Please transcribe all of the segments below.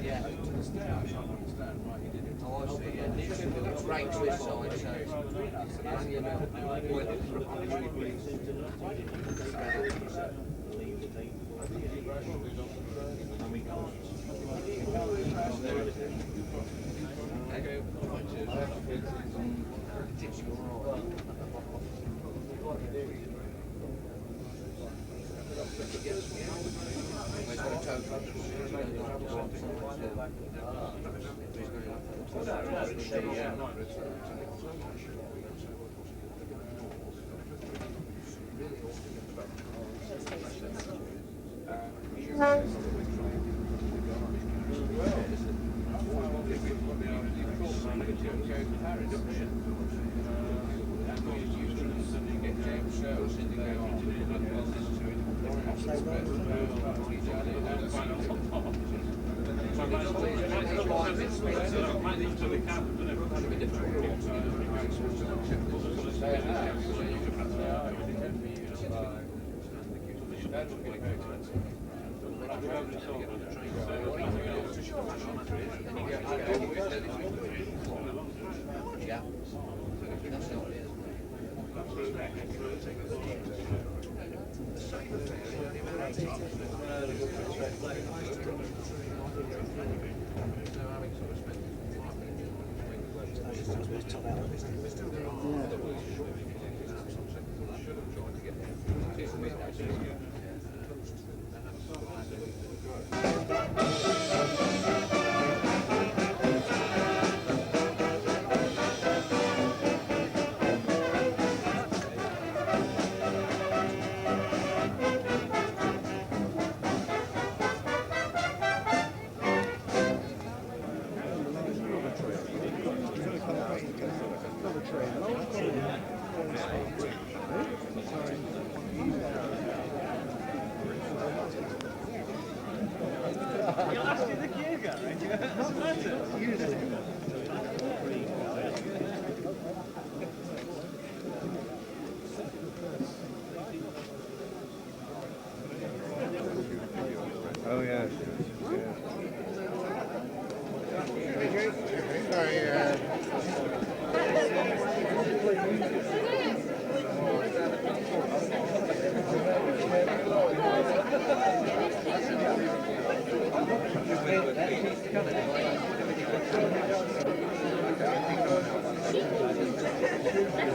Yeah. Oh, I see, yeah. It's right to his side, so it's only about boiling for 100 degrees. Oh, yes.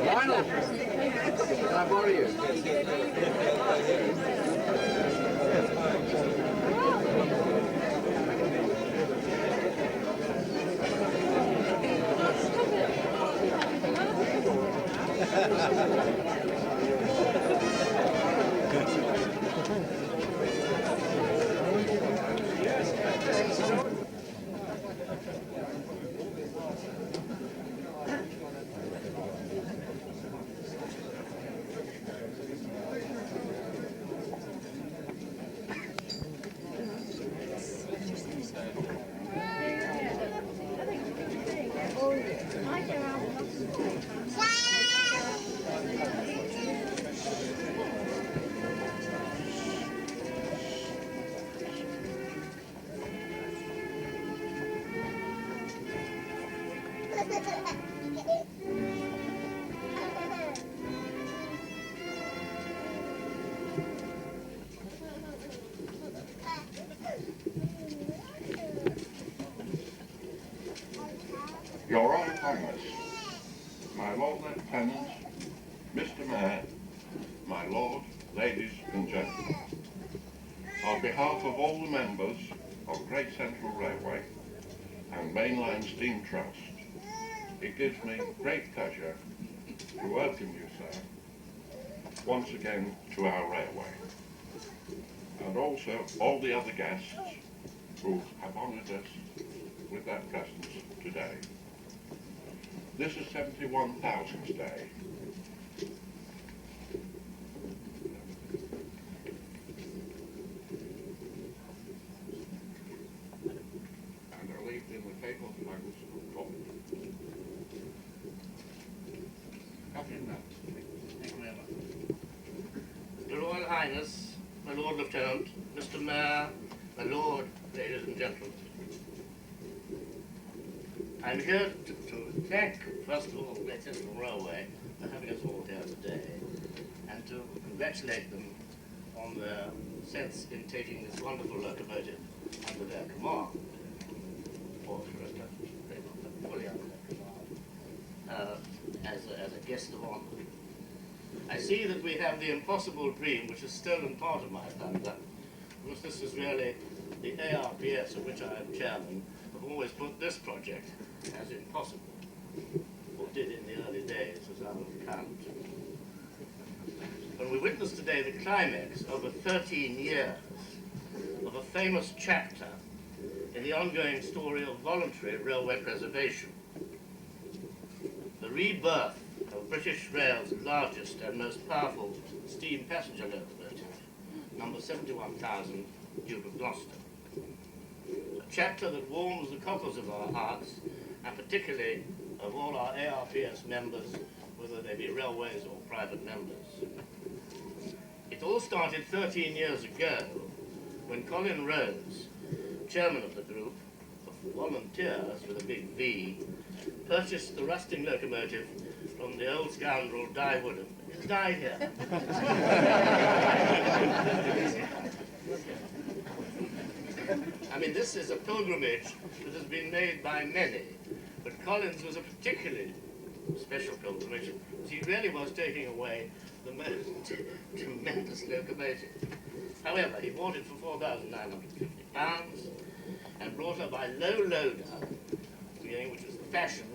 Lionel, can I borrow you? Your Royal Highness, my Lord Lieutenant, Mr. Mayor, my Lord, ladies and gentlemen, on behalf of all the members of Great Central Railway and Mainline Steam Trust, it gives me great pleasure to welcome you, sir, once again to our railway, and also all the other guests who have honoured us with their presence today. This is 71,000th day. And are leaved in the capable hands of God. Your Royal Highness, my Lord Lieutenant, Mr. Mayor, My Lord, ladies and gentlemen, I'm here to thank, first of all, the Great Central Railway for having us all here today, and to congratulate them on their sense in taking this wonderful locomotive under their command, or fully under their command, as a guest of honor. I see that we have the impossible dream, which has stolen part of my thunder, because this is really the ARPS, of which I am chairman, have always put this project as impossible, or did in the early days, as I will count. When we witness today the climax over 13 years of a famous chapter in the ongoing story of voluntary railway preservation, the rebirth of British Rail's largest and most powerful steam passenger locomotive, number 71,000, Duke of Gloucester. A chapter that warms the cockles of our hearts, and particularly of all our ARPS members, whether they be railways or private members. It all started 13 years ago when Colin Rose, chairman of the group of volunteers with a big V, purchased the rusting locomotive from the old scoundrel Di Woodham. Is Di here? I mean, this is a pilgrimage that has been made by many, but Collins was a particularly special pilgrimage, because he really was taking away the most tremendous locomotive. However, he bought it for £4,950 and brought her by low loader, which was the fashion,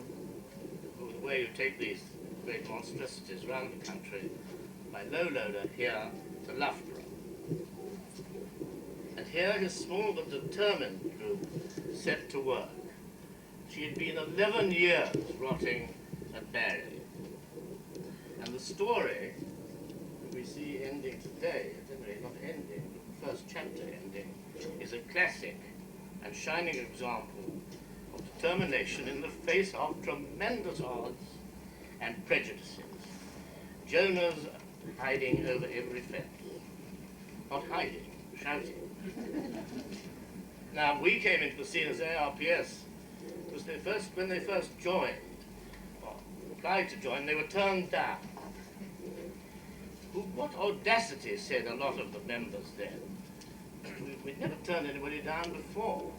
the way you take these great monstrosities around the country, by low loader here to Loughborough. And here his small but determined group set to work. She had been 11 years rotting at Barry. And the story that we see ending today, not ending, but the first chapter ending, is a classic and shining example of determination in the face of tremendous odds and prejudices. Jonah's hiding over every fence. Not hiding, shouting. Now, we came into the scene as ARPS because when they first joined, or applied to join, they were turned down. What audacity, said a lot of the members then. We'd never turned anybody down before.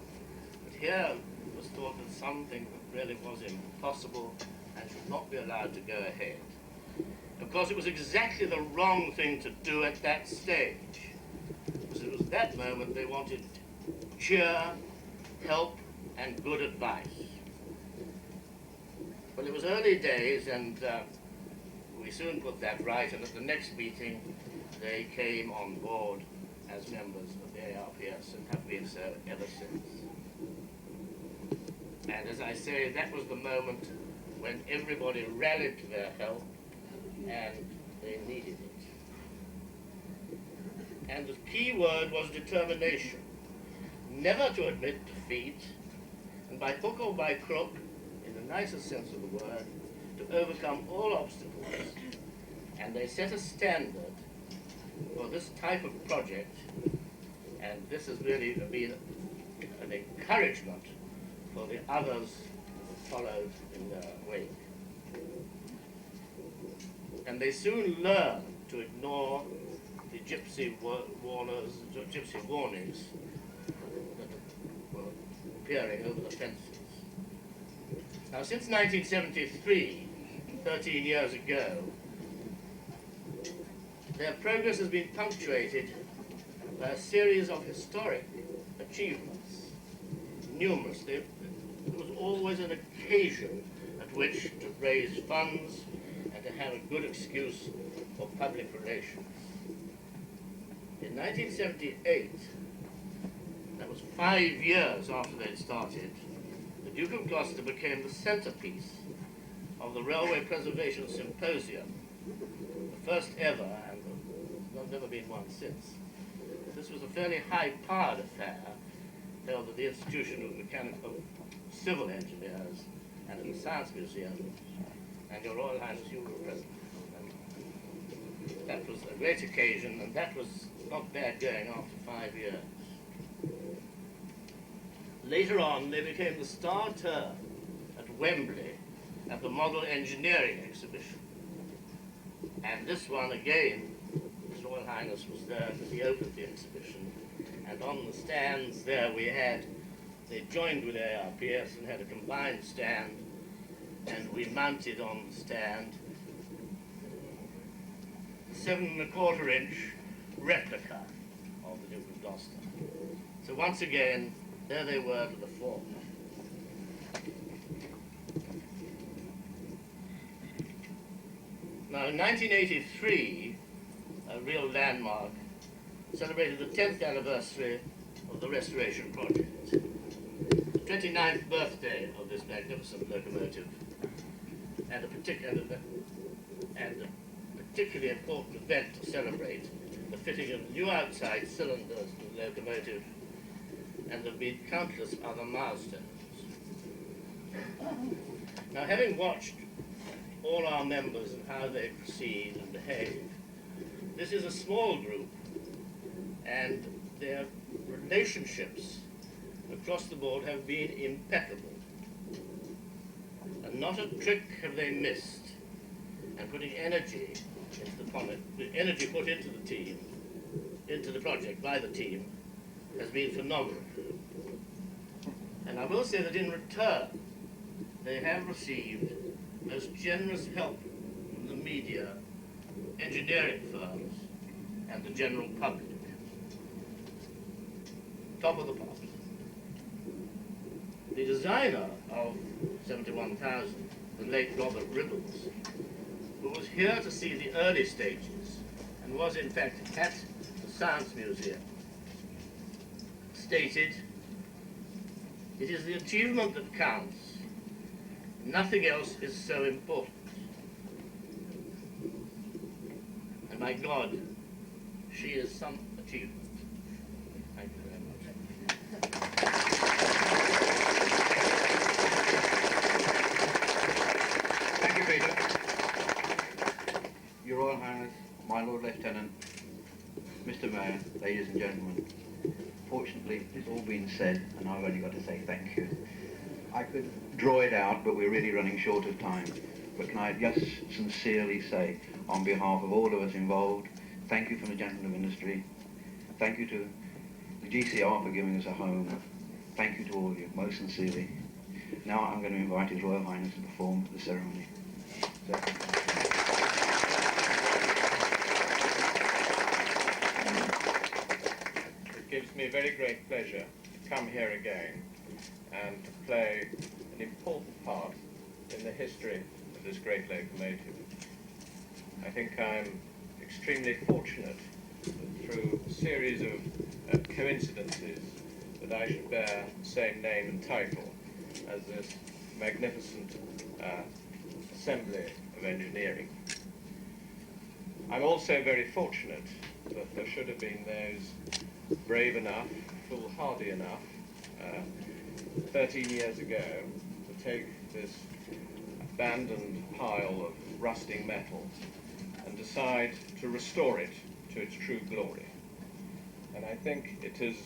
But here it was thought that something that really was impossible and should not be allowed to go ahead. Of course, it was exactly the wrong thing to do at that stage. Because it was that moment they wanted cheer, help, and good advice. Well, it was early days, and we soon put that right, and at the next meeting, they came on board as members of the ARPS and have been so ever since. And as I say, that was the moment when everybody rallied to their help, and they needed it. And the key word was determination. Never to admit defeat, and by hook or by crook, in the nicest sense of the word, to overcome all obstacles. And they set a standard for this type of project, and this has really been an encouragement for the others who followed in their wake. And they soon learned to ignore the gypsy warnings that were appearing over the fences. Now, since 1973, 13 years ago, their progress has been punctuated by a series of historic achievements, numerous. There was always an occasion at which to raise funds and to have a good excuse for public relations. In 1978, that was 5 years after they'd started, the Duke of Gloucester became the centerpiece of the Railway Preservation Symposium, the first ever, and there's never been one since. This was a fairly high-powered affair held at the Institution of Civil Engineers and in the Science Museum, and Your Royal Highness, you were present. That was a great occasion, and that was not bad going after 5 years. Later on, they became the star turf at Wembley at the Model Engineering Exhibition. And this one again, His Royal Highness was there as he opened the exhibition. And on the stands there they joined with ARPS and had a combined stand, and we mounted on the stand 7¼ inch replica of the Duke of Gloucester. So once again, there they were to the fore. Now in 1983, a real landmark, celebrated the 10th anniversary of the restoration project. The 29th birthday of this magnificent locomotive, and a particularly important event to celebrate, the fitting of new outside cylinders to the locomotive, and there have been countless other milestones. Now, having watched all our members and how they proceed and behave, this is a small group, and their relationships across the board have been impeccable. And not a trick have they missed, and putting energy into the energy put into the team, into the project by the team, has been phenomenal. And I will say that in return, they have received most generous help from the media, engineering firms, and the general public. Top of the pops. The designer of 71,000, the late Robert Ribbles, who was here to see the early stages and was in fact at the Science Museum, stated, "It is the achievement that counts. Nothing else is so important." And my God, she is some achievement. Thank you very much. Thank you, Peter. Your Royal Highness, my Lord Lieutenant, Mr. Mayor, ladies and gentlemen, fortunately it's all been said and I've only got to say thank you. I could draw it out, but we're really running short of time. But can I just sincerely say, on behalf of all of us involved, thank you from the Gentleman of Industry. Thank you to the GCR for giving us a home. Thank you to all of you, most sincerely. Now I'm going to invite His Royal Highness to perform the ceremony. It gives me very great pleasure to come here again and to play an important part in the history of this great locomotive. I think I'm extremely fortunate that through a series of coincidences that I should bear the same name and title as this magnificent assembly of engineering. I'm also very fortunate that there should have been those brave enough, foolhardy enough, 13 years ago, to take this abandoned pile of rusting metal and decide to restore it to its true glory. And I think it is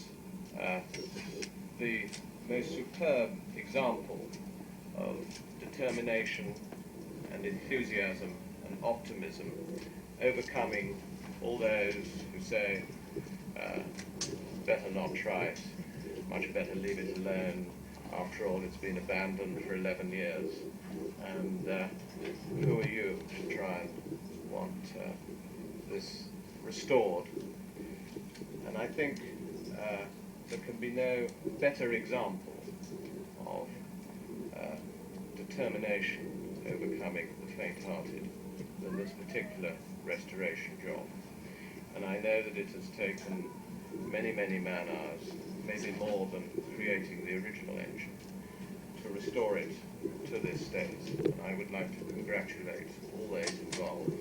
the most superb example of determination and enthusiasm and optimism, overcoming all those who say, better not try it, much better leave it alone. After all, it's been abandoned for 11 years. And who are you to try and want this restored? And I think there can be no better example of determination overcoming the faint-hearted than this particular restoration job. And I know that it has taken many, many man-hours, maybe more than creating the original engine, to restore it to this state. And I would like to congratulate all those involved,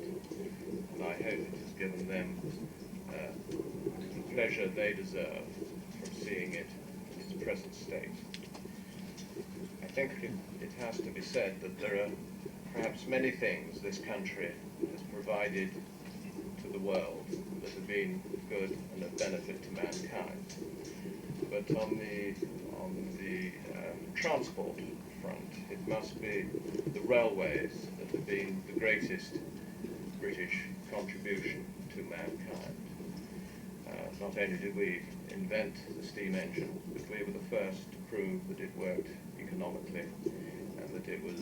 and I hope it has given them the pleasure they deserve from seeing it in its present state. I think it has to be said that there are perhaps many things this country has provided to the world that have been good and of benefit to mankind. but on the transport front, it must be the railways that have been the greatest British contribution to mankind. Not only did we invent the steam engine, but we were the first to prove that it worked economically and that it was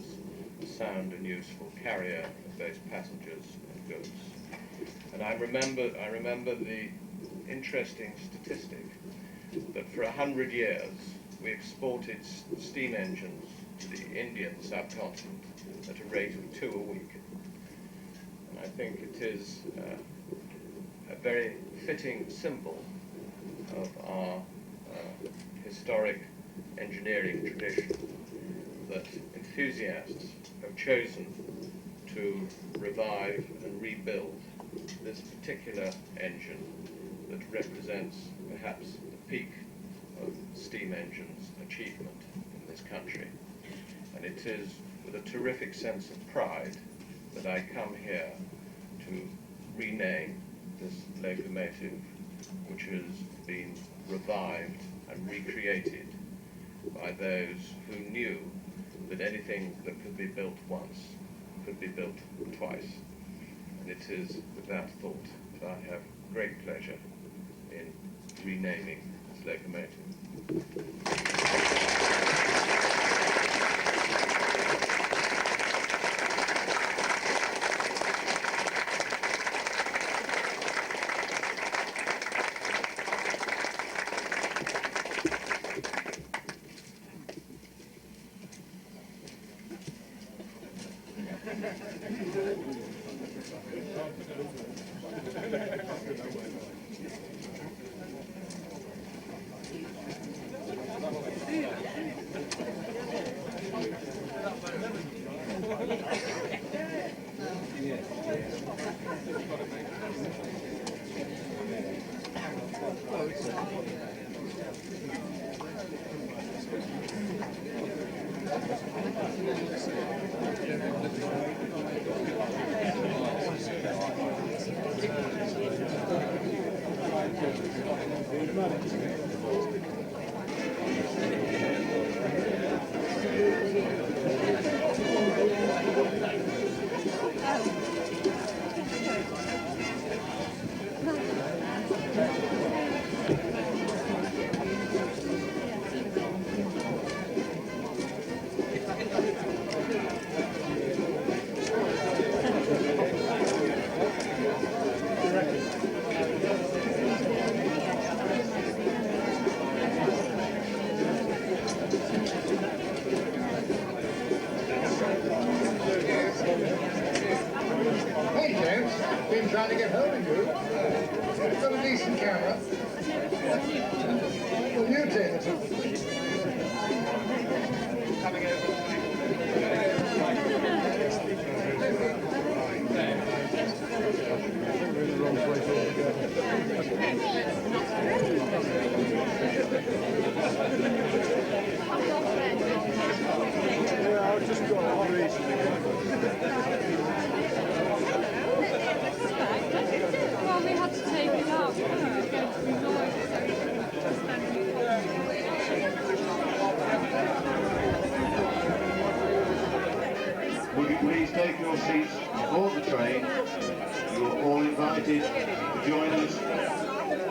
a sound and useful carrier of both passengers and goods. And I remember the interesting statistic that for 100 years we exported steam engines to the Indian subcontinent at a rate of 2 a week. And I think it is a very fitting symbol of our historic engineering tradition that enthusiasts have chosen to revive and rebuild this particular engine that represents perhaps the peak of steam engines' achievement in this country. And it is with a terrific sense of pride that I come here to rename this locomotive, which has been revived and recreated by those who knew that anything that could be built once could be built twice. And it is with that thought that I have great pleasure in renaming this locomotive. Trying to get hold of you. You've got a decent camera. Well, you take it. Coming over. Yeah, I've just got a reason. Well, we had to take it out. Would you please take your seats aboard the train? You are all invited to join us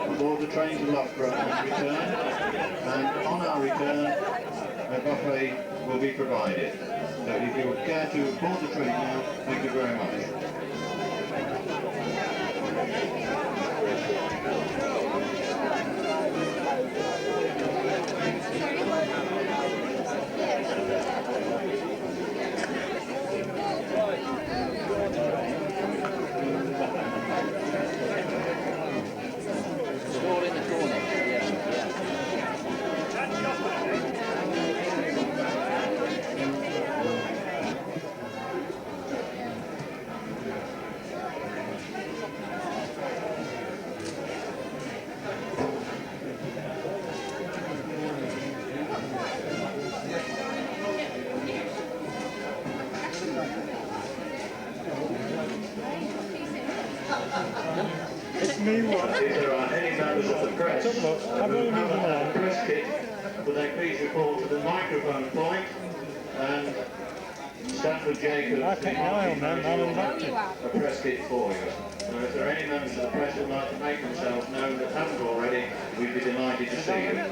aboard the train to Loughborough on return, and on our return a buffet will be provided. So if you would care to board the train now, thank you very much. If there are any members of the press press. Press kit, would they please report to the microphone point, and Stafford Jacobs, the marketing manager, will have a press kit for you. So if there are any members of the press who would like to make themselves known that haven't already, we'd be delighted to see you.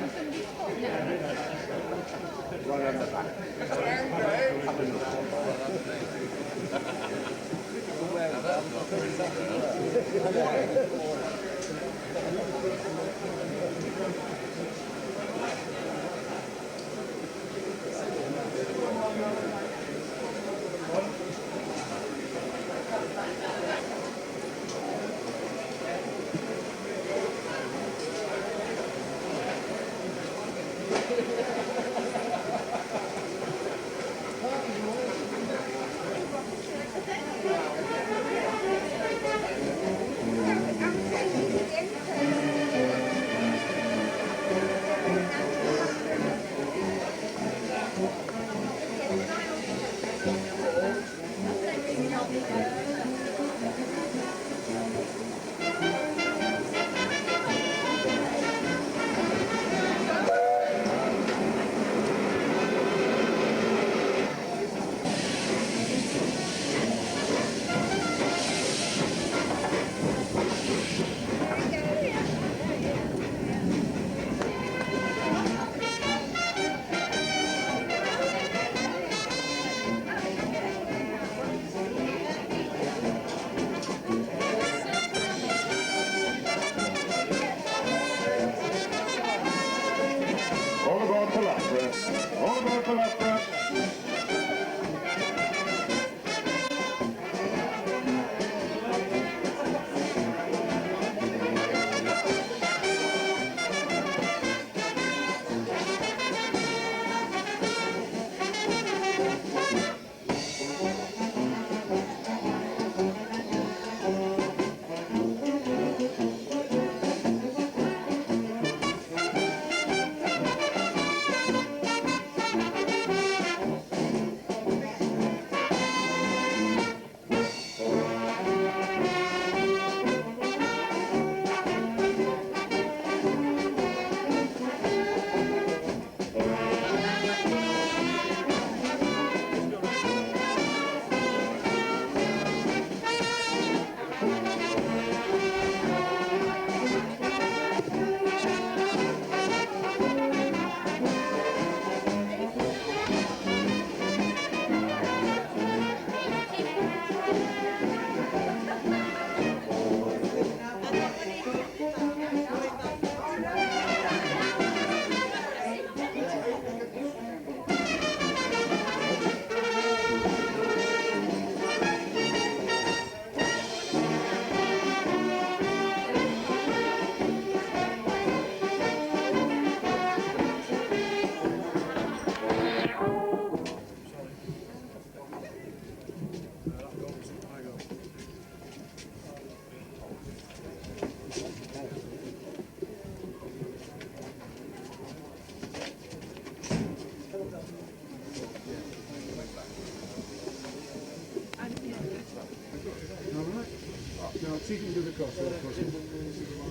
See if you can do the cost.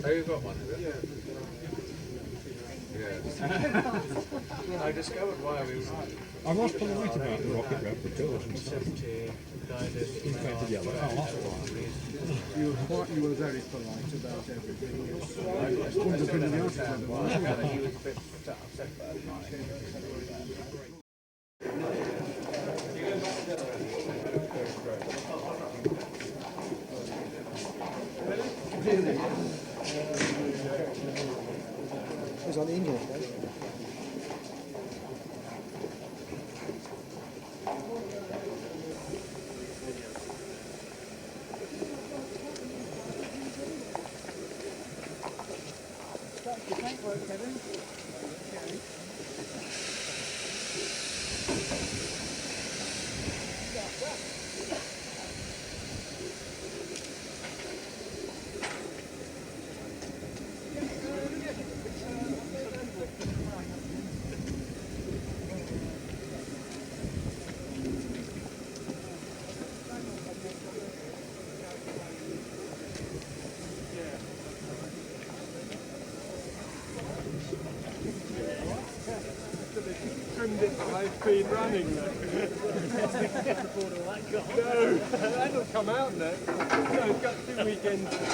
Oh, you've got one, have you? Yeah. I discovered why we were... I was probably right about the rocket replicas and stuff. Infected yellow. Oh, that's why. You were very polite about everything. Wouldn't have been in the article. He was a bit upset about it. It was on the English one. I've been running though. No, that'll come out next. No, it's got 2 weekends to do.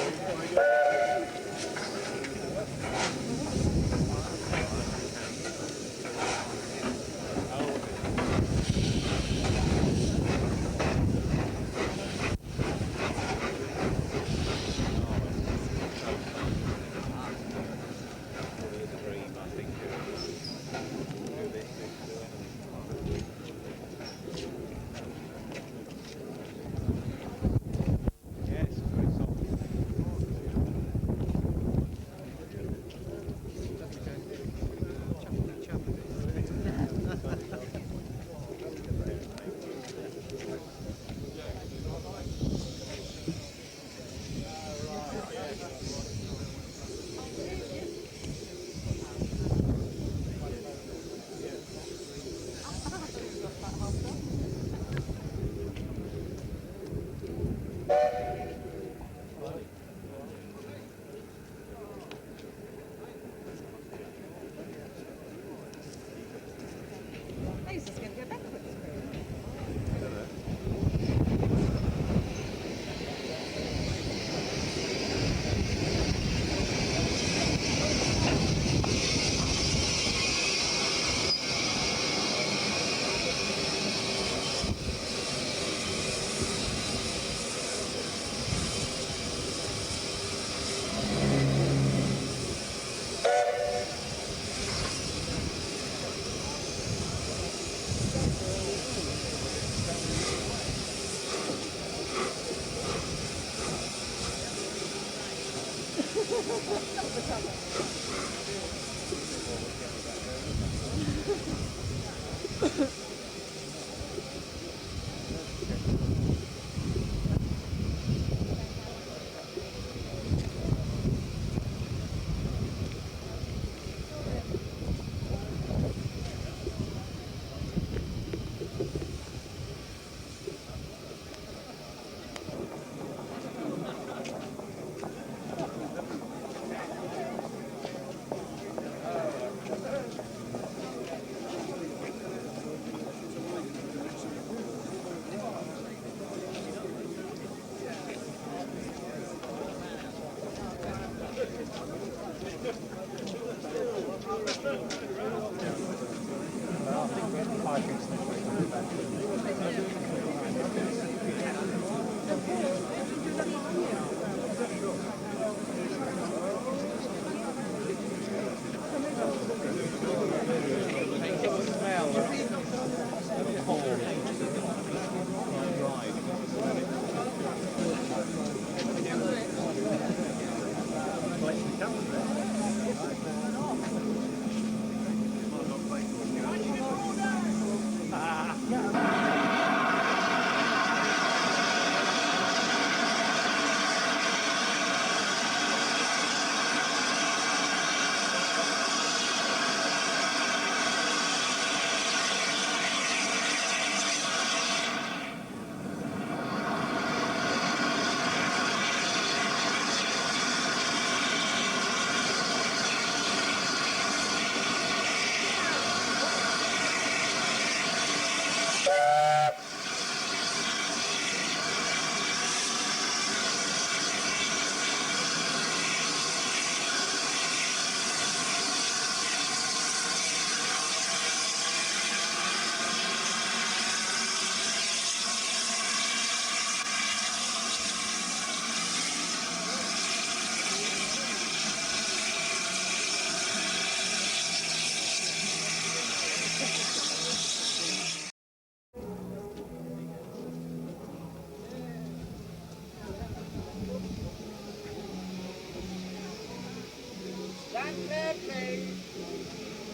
Stand clear, please.